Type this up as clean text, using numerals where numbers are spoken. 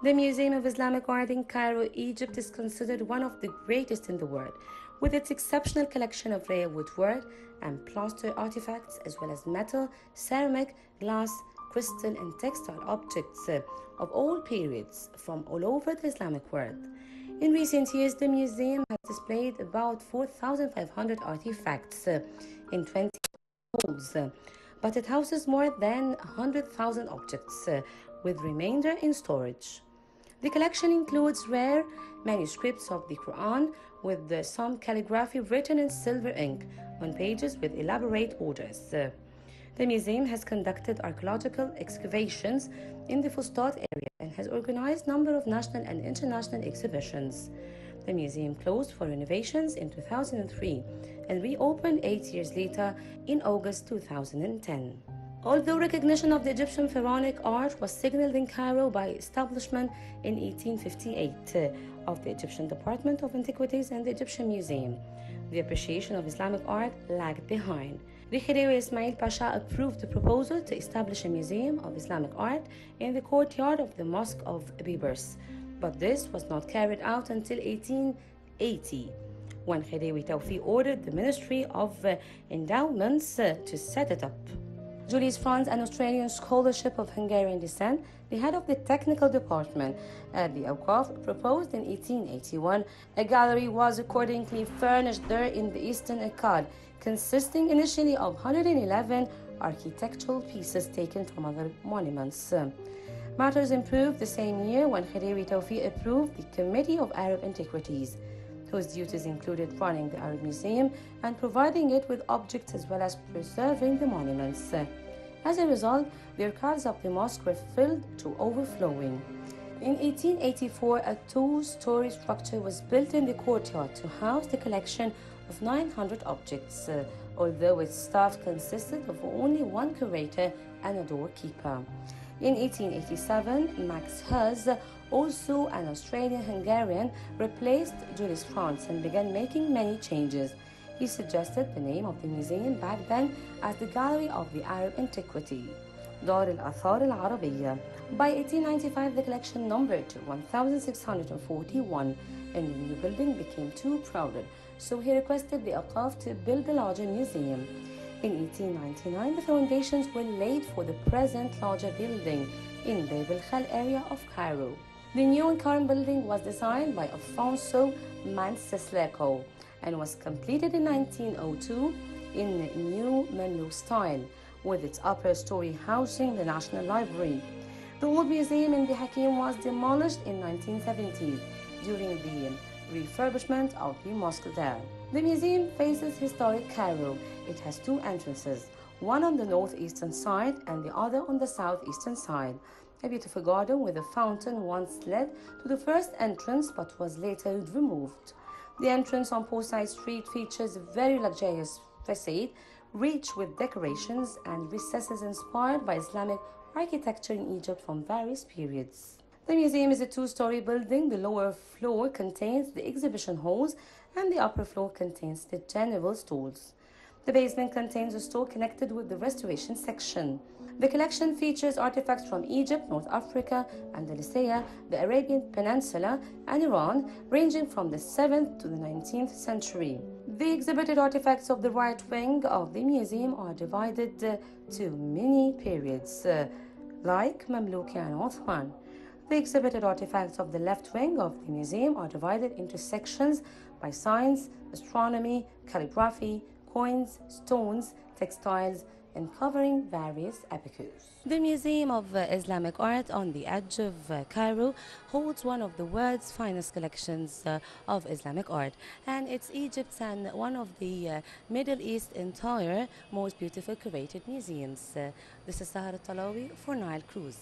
The Museum of Islamic Art in Cairo, Egypt is considered one of the greatest in the world, with its exceptional collection of rare woodwork and plaster artifacts, as well as metal, ceramic, glass, crystal, and textile objects of all periods from all over the Islamic world. In recent years, the museum has displayed about 4,500 artifacts in 20 holds, but it houses more than 100,000 objects, with remainder in storage. The collection includes rare manuscripts of the Quran with some calligraphy written in silver ink on pages with elaborate orders. The museum has conducted archaeological excavations in the Fustat area and has organized a number of national and international exhibitions. The museum closed for renovations in 2003 and reopened 8 years later in August 2010. Although recognition of the Egyptian pharaonic art was signaled in Cairo by establishment in 1858 of the Egyptian Department of Antiquities and the Egyptian Museum, the appreciation of Islamic art lagged behind. The Khedive Ismail Pasha approved the proposal to establish a museum of Islamic art in the courtyard of the Mosque of Bibers, but this was not carried out until 1880, when Khedive Tawfiq ordered the Ministry of Endowments to set it up. Julius Franz, an Australian scholarship of Hungarian descent, the head of the technical department at the Awqaf, proposed in 1881 a gallery was accordingly furnished there in the Eastern Arcade, consisting initially of 111 architectural pieces taken from other monuments. Matters improved the same year when Khedive Tawfiq approved the Committee of Arab Antiquities, whose duties included running the Arab Museum and providing it with objects as well as preserving the monuments. As a result, the arcades of the mosque were filled to overflowing. In 1884, a two-story structure was built in the courtyard to house the collection of 900 objects, although its staff consisted of only one curator and a doorkeeper. In 1887, Max Hers, also an Australian-Hungarian, replaced Julius Franz and began making many changes. He suggested the name of the museum back then as the Gallery of the Arab Antiquity, Dar al-Athar al-Arabiyya. By 1895, the collection numbered to 1,641, and the new building became too crowded, so he requested the Awqaf to build a larger museum. In 1899, the foundations were laid for the present larger building in the Bilkhal area of Cairo. The new and current building was designed by Afonso Mancisleko and was completed in 1902 in new Mamluk style, with its upper story housing the National Library. The old museum in the Hakim was demolished in 1970 during the refurbishment of the mosque there. The museum faces historic Cairo. It has two entrances, one on the northeastern side and the other on the southeastern side. A beautiful garden with a fountain once led to the first entrance but was later removed. The entrance on Poolside Street features a very luxurious facade, rich with decorations and recesses inspired by Islamic architecture in Egypt from various periods. The museum is a two-story building. The lower floor contains the exhibition halls and the upper floor contains the general stores. The basement contains a store connected with the restoration section. The collection features artifacts from Egypt, North Africa, Andalusia, the Arabian Peninsula, and Iran, ranging from the 7th to the 19th century. The exhibited artifacts of the right wing of the museum are divided to many periods, like Mamluk and Ottoman. The exhibited artifacts of the left wing of the museum are divided into sections by science, astronomy, calligraphy, coins, stones, textiles, and covering various epicures. The Museum of Islamic Art on the edge of Cairo holds one of the world's finest collections of Islamic art, and it's Egypt's and one of the Middle East's entire most beautiful curated museums. This is Sahar Talawi for Nile Cruise.